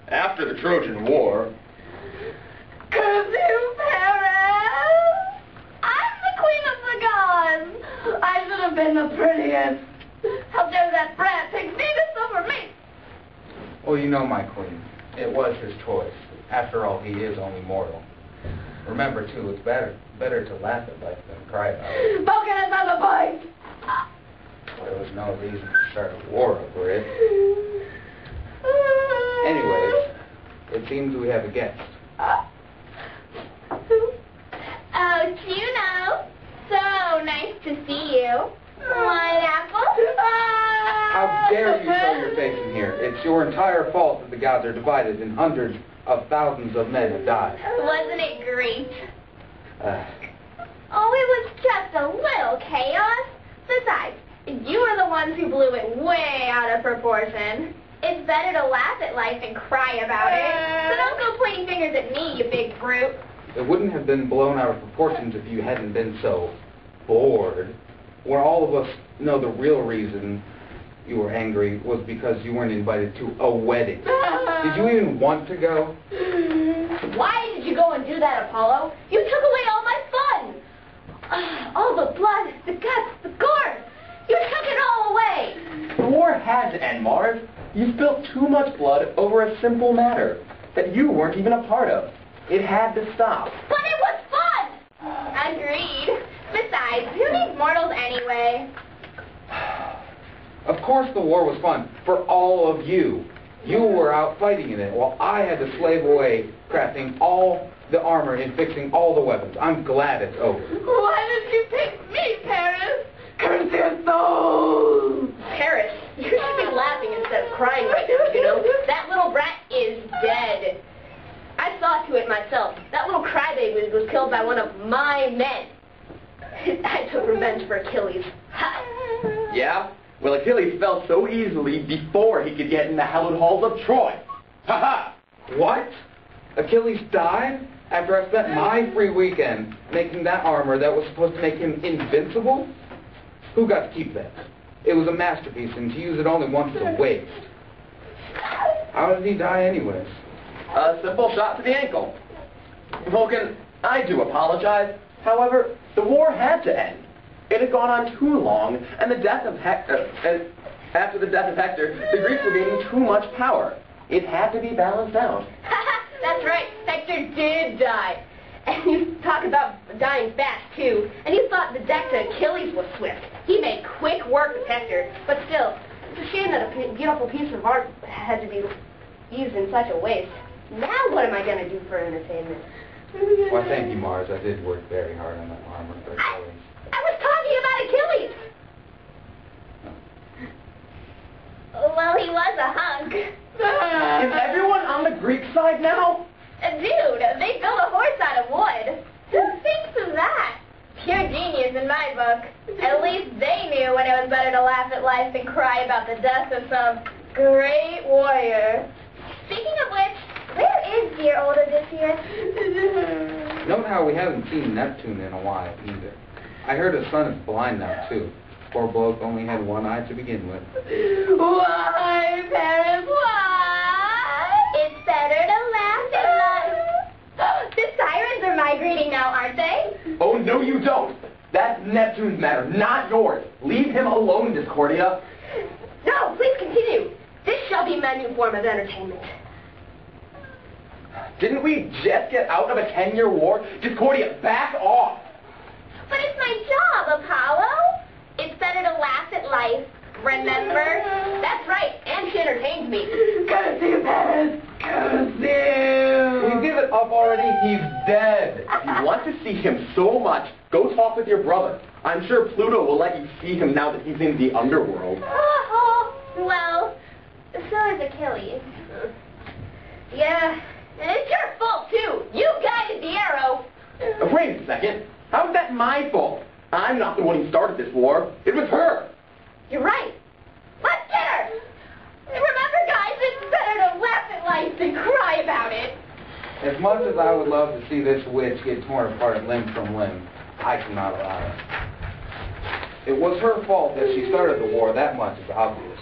After the Trojan War. Curse you, Paris! I'm the queen of the gods! I should have been the prettiest. How dare that brat take Venus over me? Well, you know, my queen, it was his choice. After all, he is only mortal. Remember, too, it's better to laugh at life than cry about it. Spoken is on the point! There was no reason to start a war over it. Anyways, it seems we have a guest. Oh, Juno. So nice to see you. Want an apple? How dare you show your face in here? It's your entire fault that the gods are divided and hundreds of thousands of men have died. Wasn't it great? Oh, it was just a little chaos. Besides, you were the ones who blew it way out of proportion. It's better to laugh at life than cry about it. So don't go pointing fingers at me, you big brute. It wouldn't have been blown out of proportions if you hadn't been so bored. When all of us know the real reason you were angry was because you weren't invited to a wedding. Did you even want to go? Why did you go and do that, Apollo? You took away all my fun! All the blood, the guts, the gore! You took it all away! The war had to end, Mars. You spilled too much blood over a simple matter that you weren't even a part of. It had to stop. But it was fun! Agreed. Besides, who needs mortals anyway? Of course the war was fun for all of you. You were out fighting in it while I had to slave away crafting all the armor and fixing all the weapons. I'm glad it's over. Why did you pick me, Paris? Curse your soul! Paris, you should be laughing instead of crying right now, you know? That little brat is dead. I saw to it myself. That little crybaby was killed by one of my men. I took revenge for Achilles. Ha! Yeah? Well, Achilles fell so easily before he could get in the hallowed halls of Troy. Ha-ha! What? Achilles died after I spent my free weekend making that armor that was supposed to make him invincible? Who got to keep that? It was a masterpiece, and to use it only once is a waste. How did he die anyways? A simple shot to the ankle. Vulcan, I do apologize. However, the war had to end. It had gone on too long, and after the death of Hector, the Greeks were gaining too much power. It had to be balanced out. That's right, Hector did die. And you talk about dying fast, too. And you thought the death to Achilles was swift. He made quick work of Hector. But still, it's a shame that a beautiful piece of art had to be used in such a waste. Now what am I going to do for entertainment? Why, thank you, Mars. I did work very hard on that armor for Achilles. I was talking about Achilles! Well, he was a hunk. Is everyone on the Greek side now? Dude, they built a horse out of wood. Who thinks of that? Pure genius in my book. At least they knew when it was better to laugh at life than cry about the death of some great warrior. Speaking of which, where is dear old Odysseus? Note how we haven't seen Neptune in a while either. I heard his son is blind now, too. Poor bloke only had one eye to begin with. Why, Paris, why? It's better to laugh at life. The sirens are migrating now, aren't they? Oh, no, you don't. That's Neptune's matter, not yours. Leave him alone, Discordia. No, please continue. This shall be my new form of entertainment. Didn't we just get out of a 10-year war? Discordia, back off. But it's my job, Apollo. It's better to laugh at life, remember? That's right, and she entertains me. Curse you, Paris! Curse you! Will you give it up already? He's dead. If you want to see him so much, go talk with your brother. I'm sure Pluto will let you see him now that he's in the underworld. Well, so is Achilles. Yeah, and it's your fault, too. You guided the arrow. Wait a second. How's that my fault? I'm not the one who started this war. It was her. You're right. Let's get her. Remember, guys, it's better to laugh at life than cry about it. As much as I would love to see this witch get torn apart limb from limb, I cannot allow it. It was her fault that she started the war, that much is obvious.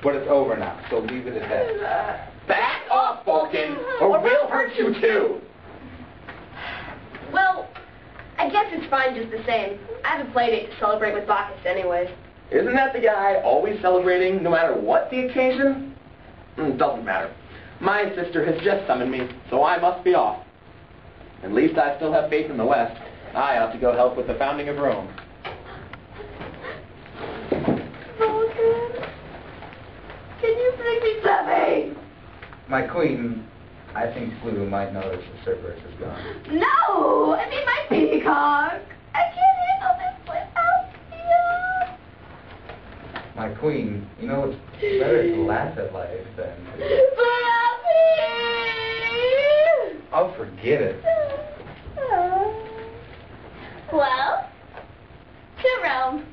But it's over now, so leave it at that. Back off, Vulcan! mine just the same. I haven't played it to celebrate with Bacchus anyways. Isn't that the guy always celebrating no matter what the occasion? Doesn't matter. My sister has just summoned me, so I must be off. At least I still have faith in the West. I ought to go help with the founding of Rome. Vulcan, can you bring me something? My queen, I think Blue might notice the Cerberus is gone. No! I mean my peacock! I can't handle this without you! My queen, you know, it's better to laugh at life than to... Fluffy! I'll forget it. Well, to Rome.